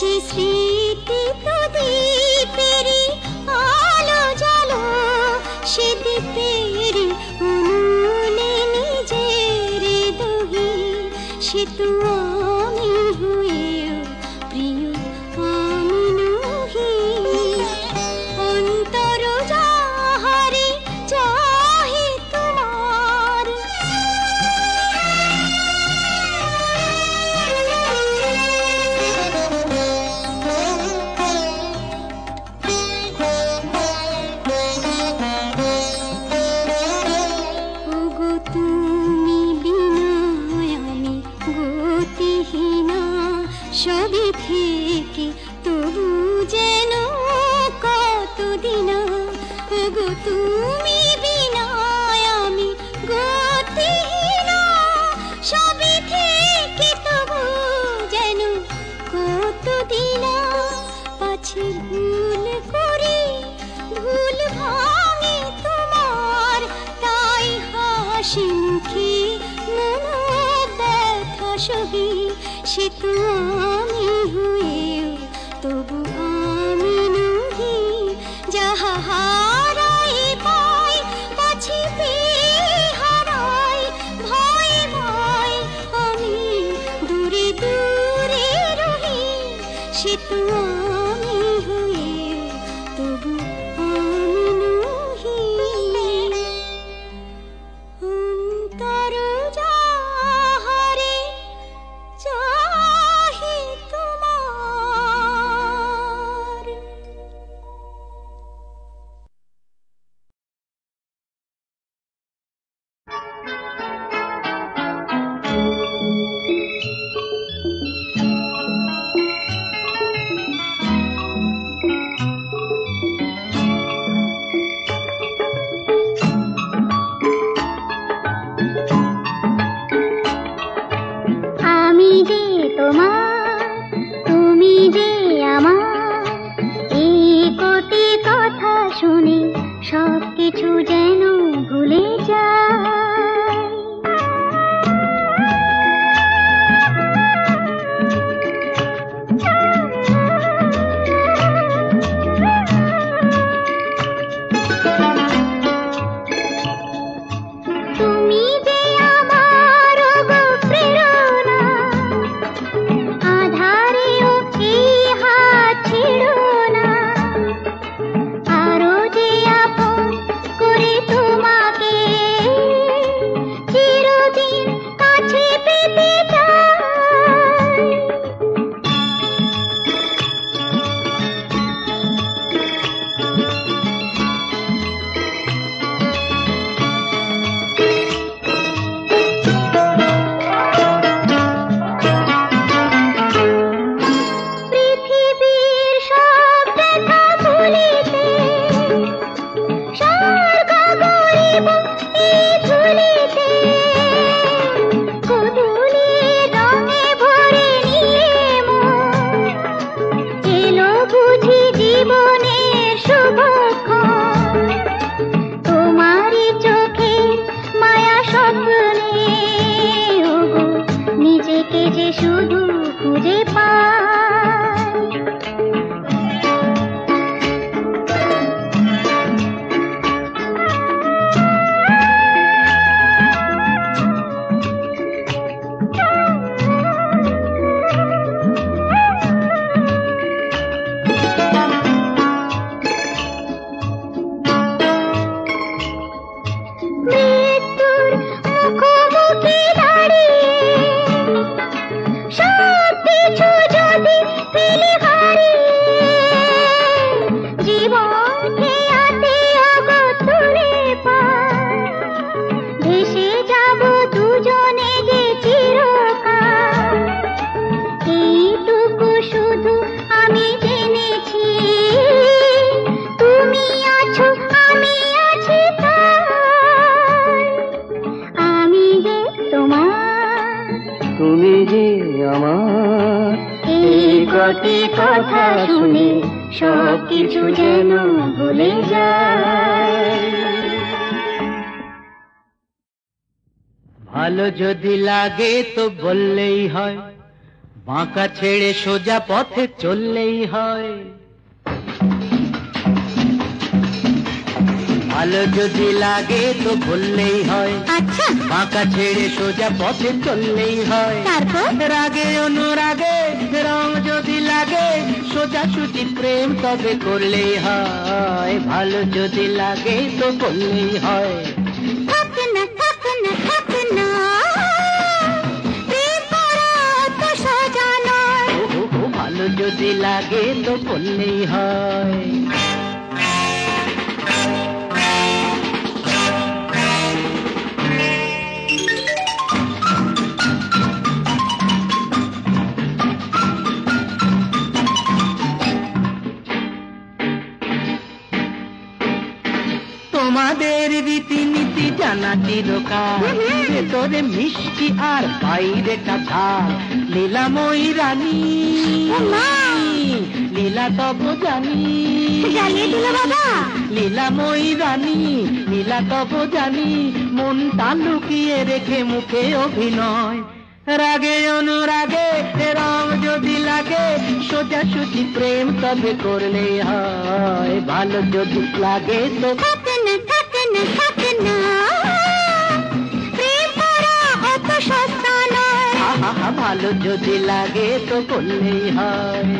যে স্মৃতি তো দ্বীপেরই আলো জালো, সে দ্বীপের উনুনে নিজের দহি, সে তো আমি হয়েও প্রিয় আমি নহি। অন্তর যাহারে চাহে তোমার, ওগো তুমি বিনা আমি গতিহীনা, সবই থেকে তবু যেন কতদিন। ওগো তুমি বিনা আমি গতিহীনা, সবই থেকে তবু যেন কতদিন। পাছে ভুল করি ভুল ভাঙে তোমার, তাই হাসি মুখে মনো ব্যথা সহি, সে তো আমি হয়েও তবু আমি নহি। যাহা হারাই পাই পাছে পেয়ে হারাই, ভয়ে ভয়ে আমি দূরে দূরে রহি, সে তো আমি হয়েও তবু আমি নহি। অন্তর যাহারে চাহে তোমার। আমি যে তোমার, তুমি যে আমার, এই কোটি কথা শুনে সব কিছু যেন ভুলে যায়। তুমি যে আমার গো প্রেরণা, আধারেও এই হাত ছেড়ো না। আরো যে আপন করে তোমাকে চিরদিন কাছে পেতে চাই। পৃথিবীর সব ব্যথা ভুলিতে স্বর্গ গড়িব এই ধুলিতে। গোধূলির রঙে ভরে নিয়ে মন এলো বুঝি জীবনের শুভক্ষণ। তোমারই চোখে মায়া স্বপ্নে ওগো নিজেকে যে শুধু খুঁজে পাই। মৃত্যুর মুখোমুখি দাঁড়িয়ে সব কিছু যদি ফেলে হারিয়ে, জীবনকে হাতে ওগো তুলে পাই। ভেসে যাব দুজনে যে চিরকাল, এইটুকু শুধু আমি জেনেছি, তুমি আছো আমি আছি তাই। আমি যে তোমার, তুমি যে আমার, এই কটি কথা শুনে সব কিছু যেন ভুলে যায়। ভালো যদি লাগে তো বললেই হয়, বাঁকা ছেড়ে সোজা পথে চললেই হয়, ভালো যদি লাগে তো বললেই হয়। আচ্ছা, বাঁকা ছেড়ে সোজা পথে চললেই হয়। তারপর? রাগে অনুরাগে রং যদি লাগে, সোজা সুজি প্রেম তবে করলেই হয়। ভালো যদি লাগে তো বললেই হয়। থাক না, থাক না, থাক না, প্রেম করা তো সোজা নয়। ভালো যদি লাগে তো বললেই হয়। তোমাদের রীতিনীতি জানা চিরকাল, ভেতরে মিষ্টি আর বাইরে কাঁচা। লীলাময়ী রানী, লীলা তব জানি, জ্বালিয়ে দিল বাবা। লীলাময়ী রানী, লীলা তব জানি, মনটা লুকিয়ে রেখে মুখে অভিনয়। রাগে অনুরাগে রং যদি লাগে, সোজা সুজি প্রেম তবে করলেই হয়। ভালো যদি লাগে তো থাক না, থাক না, থাক না, প্রেম করা অত সস্তা নয়। ভালো যদি লাগে তো করলেই হয়।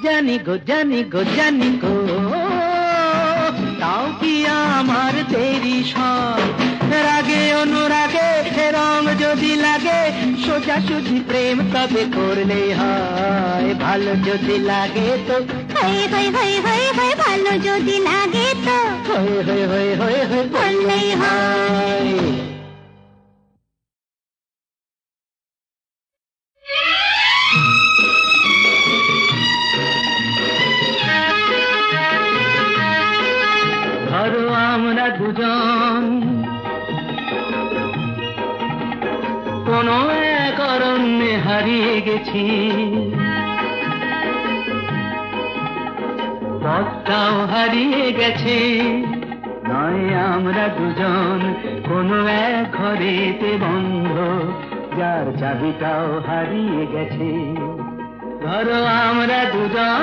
জানি গো জানি গো জানি গো, তাও কি আমার দেরি সব। রাগে অনুরাগে রং যদি লাগে, সোজা সুজি প্রেম তবে করলেই হয়। ভালো যদি লাগে তো হয়ে হয়ে হয়ে হয়ে হয়ে, ভালো যদি লাগে তো হয়ে হয়ে হয়ে হয়ে হয়ে বললেই হয়। ধরো আমরা দুজন কোনো এক অরণ্যে হারিয়ে গেছি, পথটাও হারিয়ে গেছে। নয় আমরা দুজন কোনো এক ঘরেতে বন্ধ, যার চাবিটাও হারিয়ে গেছে। ধরো আমরা দুজন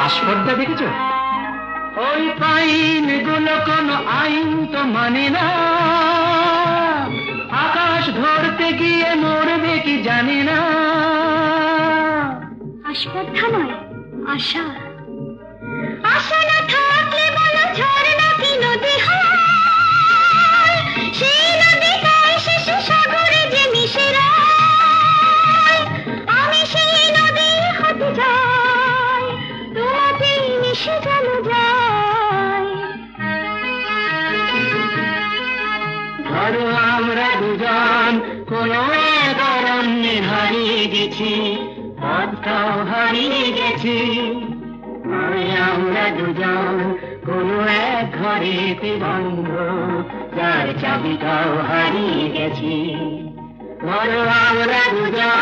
আসপর্দা দেখেছো? ওই পাইন গুলো কোনো আইন তো মানে না, আকাশ ধরতে গিয়ে মরবে কি জানি না। আস্পর্ধা নয়, আশা। আশা না থাকলে বলো ঝর্ণা কি নদী হয়? সেই নদীটাই শেষে সাগরে যে মিশে যায়। আমি সেই নদী হতে যাই, তোমাতেই মিশে যেন যাই। ধরো আমরা দুজন কোনো এক অরণ্যে হারিয়ে গেছি, পথটাও হারিয়ে গেছি। আমরা দুজন কোনো এক ঘরেতে বন্ধ, যার চাবিটাও হারিয়ে গেছি। ধরো আমরা দুজন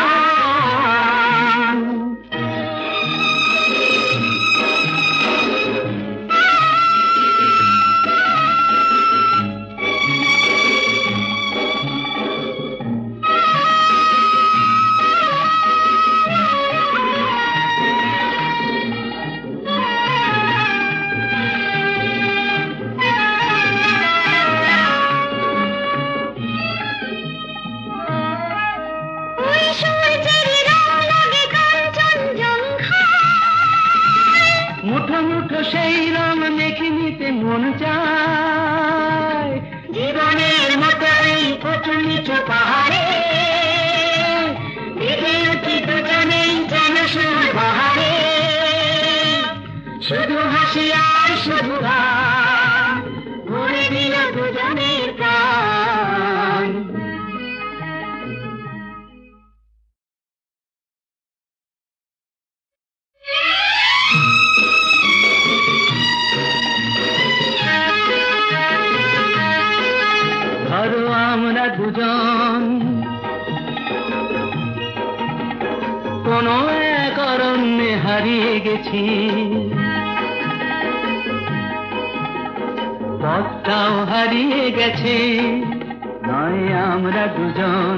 মুঠো সেই রং মেখে নিতে মন চায় জীবনের মতো এই উঁচু নিচু পাহাড়ে বিধে উঠি দুজনেই যেন শুধু বাহারে শুধু হাসি আর শুধু গান ভরে দিল দুজনের প্রাণ। ধরো আমরা দুজন কোন এক অরণ্যে হারিয়ে গেছি পথটাও হারিয়ে গেছে নয় আমরা দুজন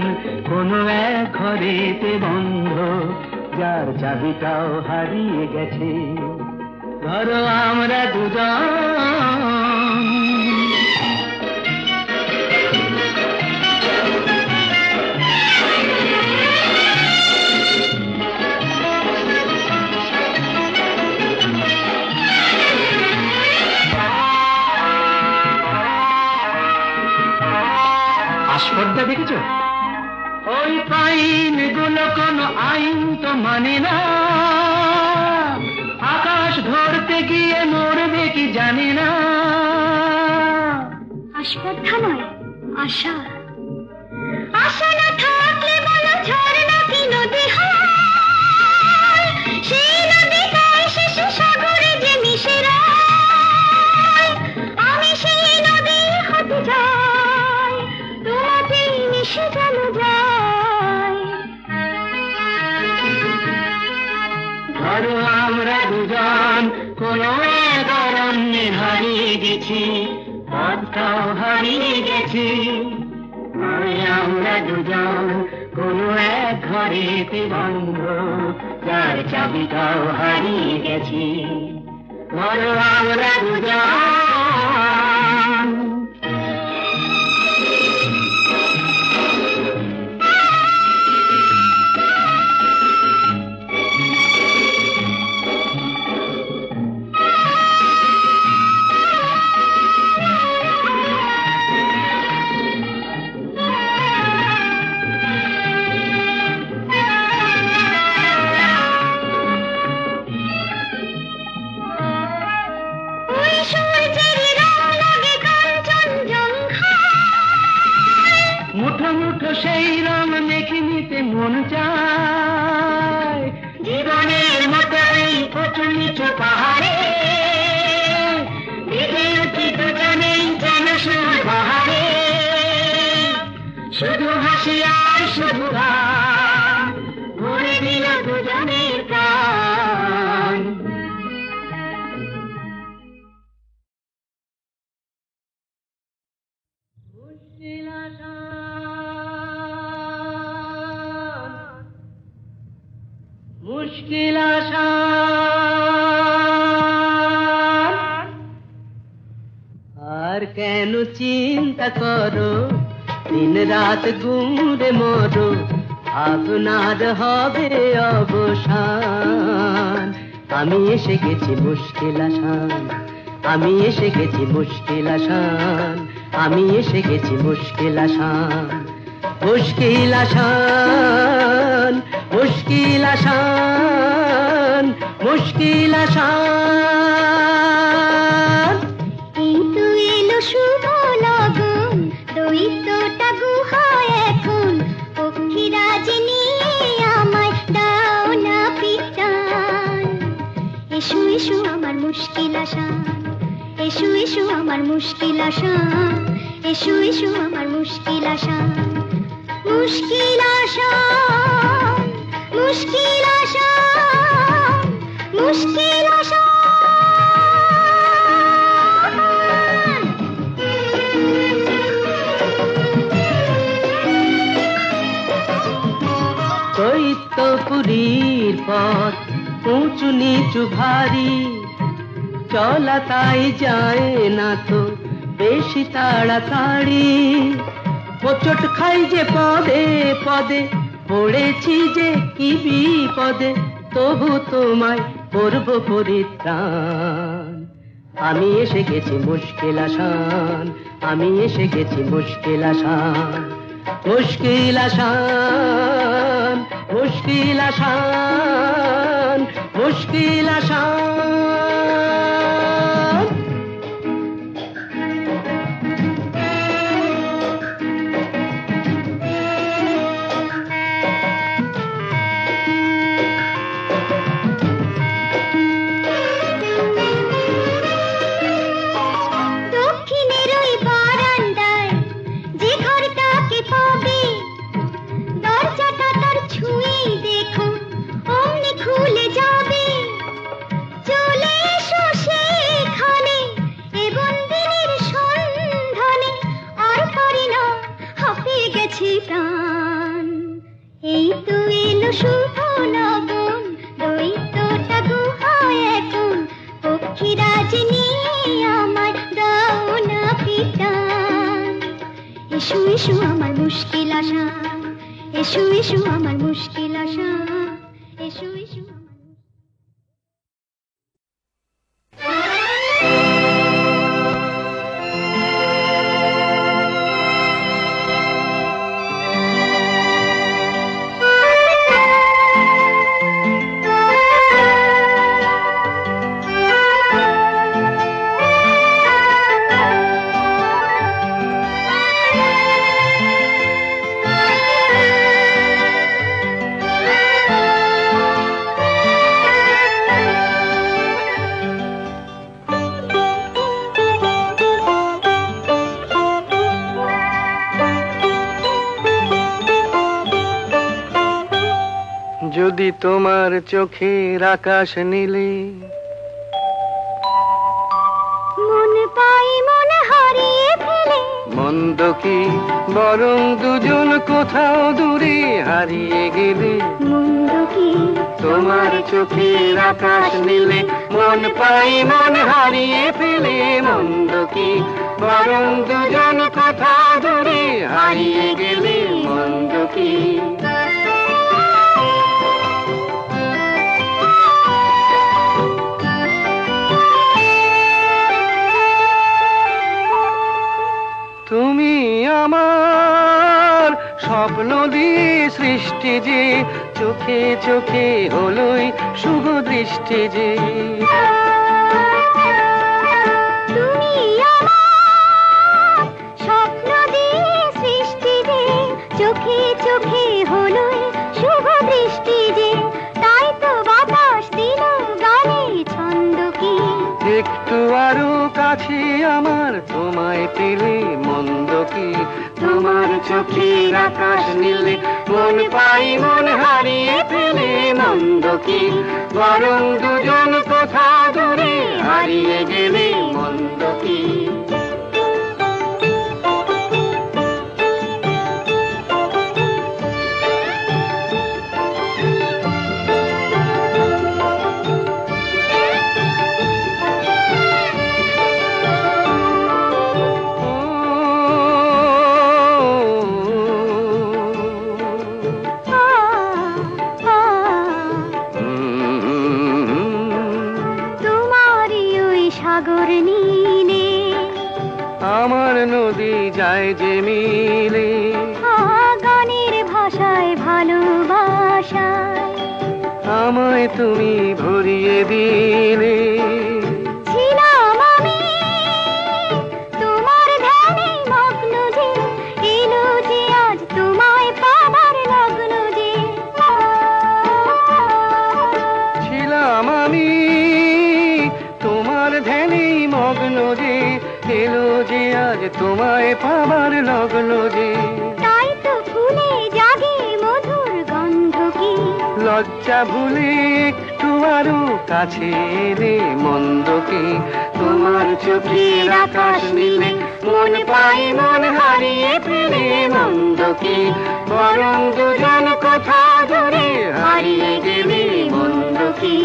কোন এক ঘরেতে বন্ধ যার চাবিটাও হারিয়ে গেছে ধরো আমরা দুজন আস্পর্ধা দেখেছো ওই পাইন গুলো কোনো আইন তো মানে না আকাশ ধরতে গিয়ে মরবে কি জানি না আস্পর্ধা নয় আশা আশা না থাকলে বলো ঝর্ণা কি নদী হয় সেই নদীটাই শেষে সাগরে যে মিশে যায় আমি সেই নদী হতে যাই তোমাতে মিশে যেন যায় ধরো আমরা দুজন কোনো এক অরণ্যে হারিয়ে গেছি পথটাও হারিয়ে গেছি আমরা দুজন কোনো এক ঘরেতে বন্ধ যার চাবিটাও হারিয়ে গেছি ধরো আমরা দুজন মুঠো মুঠো সেই রং মেখে নিতে মন চায় জীবনের মতো এই উঁচু নিচু পাহাড়ে বিধে উঠি দুজনেই যেন শুধু বাহারে শুধু হাসি আর শুধু গান ভরে দিল দুজনের প্রাণ। মুশকিল আসান আর কেন চিন্তা করো দিন রাত গুঁড়ে মরো আপনার হবে অবসান আমি এসে গেছি মুশকিল আসান আমি এসে গেছি মুশকিল আসান আমি এসে গেছি মুশকিল আসান মুশকিল আসান মুশকিল আসান মুশকিল আসান কিন্তু এলো শুভ লগন দৈত্যটা গুহায় এখন পক্ষীরাজ নিয়ে আমায় দাও না পিটান এসো এসো আমার মুশকিল আসান এসো এসো আমার মুশকিল আসান এসো এসো আমার মুশকিল আসান মুশকিল আসান মুশকিল আসান মুশকিল আসান দৈত্যপুরীর পথ উঁচু নিচু ভারী চলা তাই যায় না তো বেশি তাড়াতাড়ি হোঁচট খাই যে পদে পদে পড়েছি যে কি বিপদে তবু তোমায় করব পরিত্রাণ আমি এসে গেছি মুশকিল আসান, আমি এসে গেছি মুশকিল আসান, মুশকিল আসান, মুশকিল আসান, মুশকিল আসান। দক্ষিণের ওই বারান্দায় যে ঘরটাকে পাবে, দরজাটা তার ছুঁয়েই দেখো অমনি খুলে যাবে। চলে এসো সেখানে এ বন্দিনীর সন্ধানে, আর পারি না হাঁপিয়ে গেছে প্রাণ। এই তো এলো শুভ লগন, দৈত্যটা গুহায় এখন, পক্ষীরাজ নিয়ে আমায় দাও না পিটান। এসো এসো আমার মুশকিল আসান, এসো এসো আমার মুশকিল আসান, এসো এসো আমার। যদি তোমার চোখের আকাশ নীলে, মন পাই মন হারিয়ে ফেলে, মন্দ কি বরং দুজন কোথাও দূরে হারিয়ে গেলে। মন্দ কি তোমার চোখের আকাশ নীলে, মন পাই মন হারিয়ে ফেলে, মন্দ কি বরং দুজন কোথাও দূরে হারিয়ে গেলে। মন্দ কি তুমি আমার স্বপ্ন দিয়ে সৃষ্টি যে, চোখে চোখে হলোই শুভ দৃষ্টি যে। তুমি আমার স্বপ্ন দিয়ে সৃষ্টি যে, চোখে চোখে হলো শুভ দৃষ্টি যে। তাই তো বাতাস দিল গানে ছন্দ কি, একটু আরো কাছে আমার তোমায় পেলে। মন্দ কি তোমার চোখের আকাশ নীলে, মন পাই মন হারিয়ে ফেলে। মন্দ কি বরং দুজন কোথা দূরে হারিয়ে গেলে। মন্দ কি সাগর নীলে আমার নদী যায় যে মিলে। গানের ভাষায় ভালোবাসায় আমায় তুমি ভরিয়ে দিলে। ছিলাম আমি তোমার ধ্যানে মগ্ন যে, এলো যে আজ তোমায় পাবার লগ্ন যে। ছিলাম আমি তোমার ধ্যানে মগ্ন যে, এলো যে আজ তোমায় পাবার লগ্ন যে। তাই তো ফুলে জাগে মধুর গন্ধ কি, লজ্জা ভুলে একটু আরো কাছে এলে। মন্দ কি তোমার চোখের আকাশ নীলে, মন পাই মন হারিয়ে ফেলে। মন্দ কি বরং দুজন কোথা দূরে হারিয়ে গেলে। মন্দ কি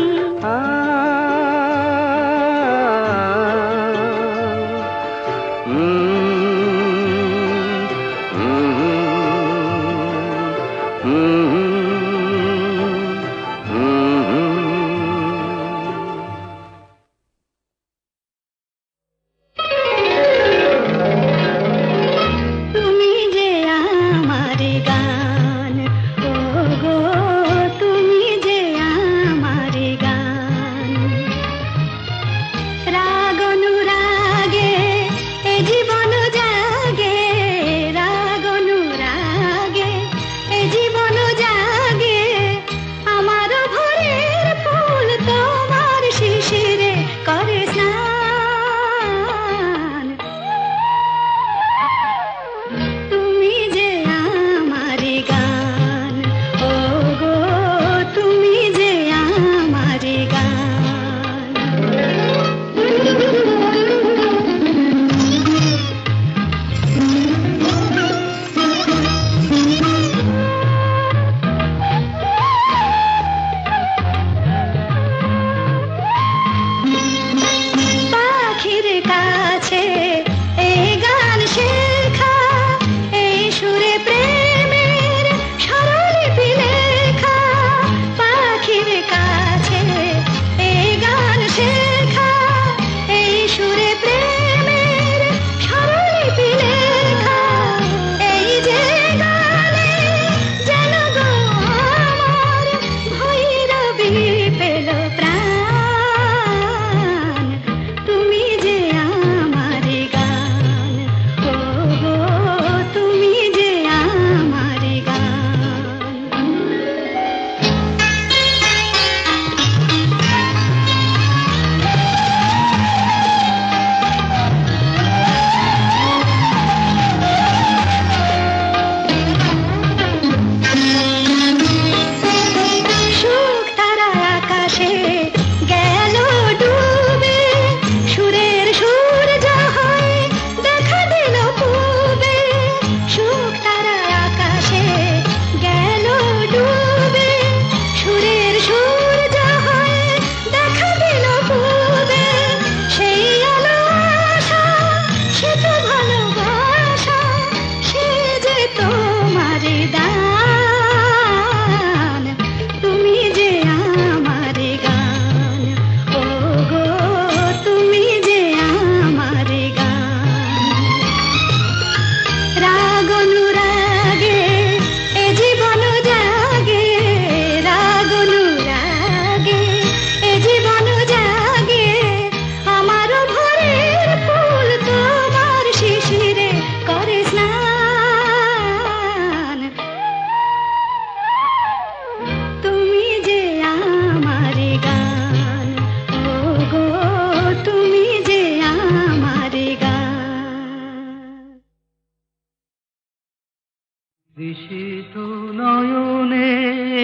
এসো নয়নে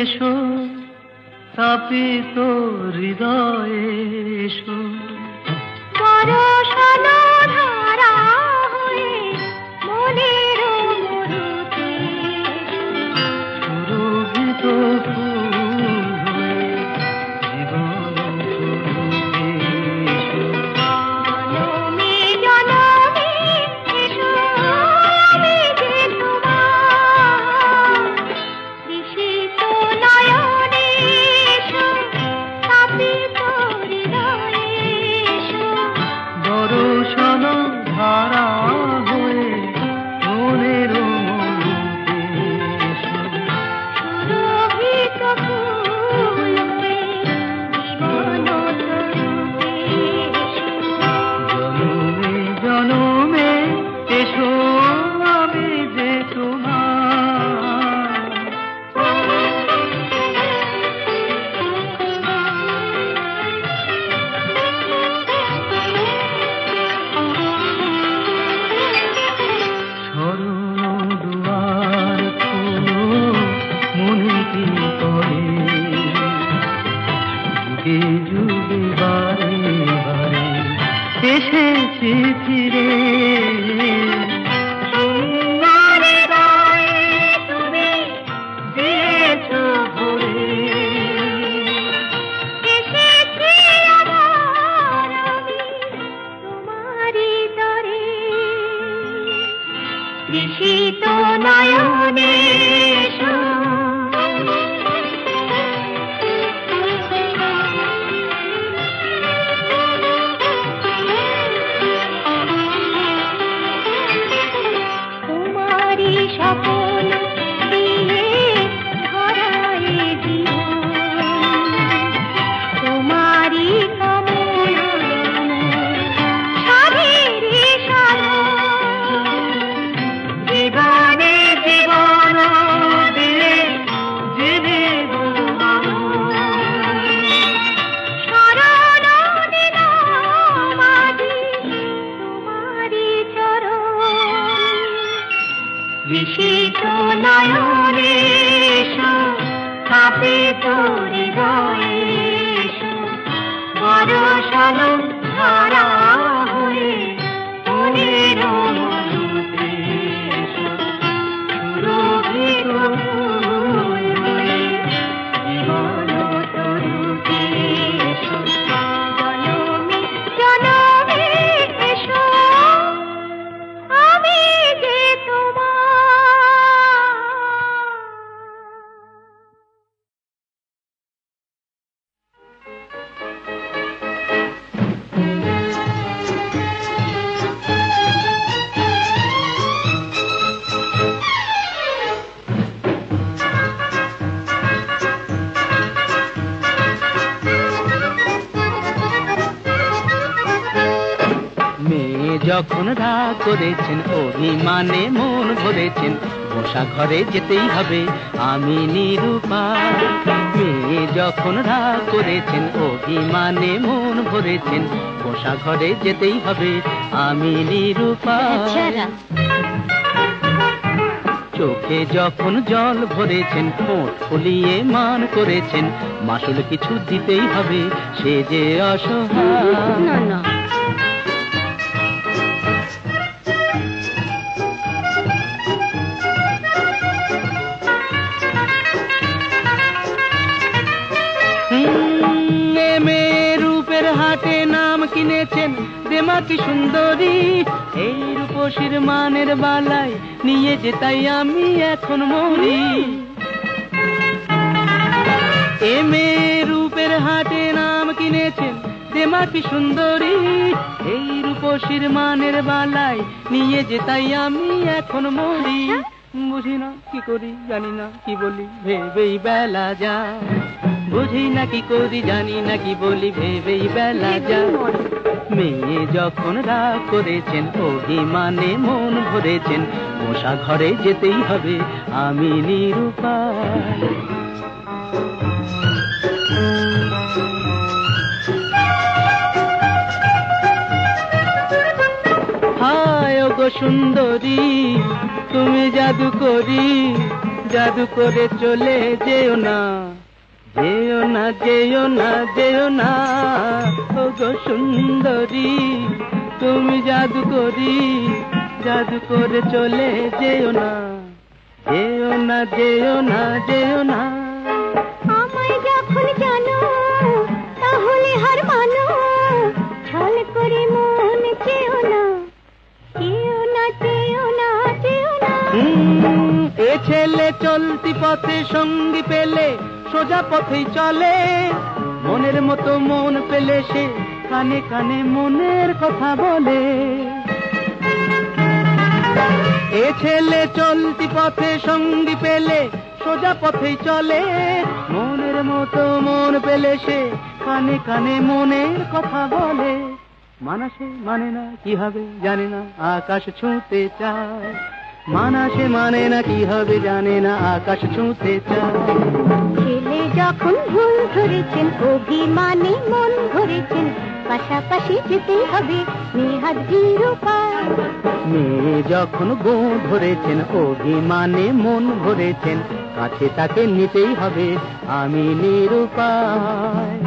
এসো, তাপিত হৃদয়ে এসো, বরষালো ধারা হয়ে মনের মরুতে, সুরভিত ফুল হয়ে জীবন ফুলতে এসো। জনমে জনমে এসো, আমি যে তোমার তৃষিত নয়নে এসো, তাপিত হৃদয়ে এসো, বরষাল ধারা হয়ে মনের মরুতে এসো, সুরভিত ফুল হয়ে জীবন তরুতে এসো। জনমে জনমে এসো, আমি যে তোমার। শরণ দুয়ার খোলো মনে করে, যুগে যুগে বারে বারে এসেছি ফিরে। সুন্দর হৃদয়ে তুমি দিয়েছো ভরে, এসেছি আবার আমি তোমারই তরে, তৃষিত নয়নে এসো। তোমারই স্বপ্ন দিয়ে ধরায় জীবন, তোমারই কামনা সাধেরই সাধন, জীবনে জীবন দিয়ে জীবিত শরণ নিলাম আজি তোমারই চরণ, ঋষিত নয়নে এসো, তাপিত হৃদয়ে এসো, বরষাল ধারা হয়ে মনের মরুতে এসো, সুরভিত ফুল হয়ে জীবন তরুতে এসো, জনমে জনমে এসো, আমি যে তোমার। মেয়ে যখন রাগ করেছেন, অভিমানে মন ভরেছেন, বসা ঘরে যেতেই হবে আমি নিরুপায়। মেয়ে যখন রাগ করেছেন, অভিমানে মন ভরেছেন, বসা ঘরে যেতেই হবে আমি নিরুপায়। চোখে যখন জল ভরেছেন, ঠোঁট ফুলিয়ে মান করেছেন, মাসুল কিছু দিতেই হবে, সে যে অসহায়। না না, মেয়ের রূপের হাটে নাম কিনেছেন দেমাকি সুন্দরী, এই রূপসীর মানের বালায় নিয়ে যে তাই আমি এখন মরি। এ মেয়ের রূপের হাটে নাম কিনেছেন দেমাকি সুন্দরী, এই রূপসীর মানের বালায় নিয়ে যে তাই আমি এখন মরি। বুঝি না কি করি, জানি না কি বলি, ভেবেই বেলা যায়। বুঝি না কি করি, জানি না কি বলি, ভেবেই বেলা যায়। মেয়ে যখন রাগ করেছেন, অভিমানে মন ভরেছেন, বসা ঘরে যেতেই হবে আমি নিরুপায়। হায় ওগো সুন্দরী, তুমি জাদু করি জাদু করে চলে যেও না, যেও না, যেও না, যেও না, ও গো সুন্দরী, তুমি জাদু করে চলে যেও না, যেও না, যেও না, যেও না। আমায় যখন জানো তাহলে হার মানো, ছল করে মন চেও না, চেও না, চেও না, চেও না। এ ছেলে চলতি পথে সঙ্গী পেলে সোজা পথেই চলে, মনের মতো মন পেলে সে কানে কানে মনের কথা বলে। এ ছেলে চলতি পথে সঙ্গী পেলে সোজা পথেই চলে, মনের মতো মন পেলে সে কানে কানে মনের কথা বলে। মানা সে মানে না, কি হবে জানে না, আকাশ ছুঁতে চায়। মানা সে মানে না, কি হবে জানে না, আকাশ ছুঁতে চায়। ছেলে যখন ভুল ধরেছেন, অভিমানে মন ধরেছেন, পাশাপাশি যেতেই হবে নেহাত নিরুপায়। মেয়ে যখন গো ধরেছেন, অভিমানে মন ভরেছেন, কাছে তাকে নিতেই হবে আমি নিরুপায়।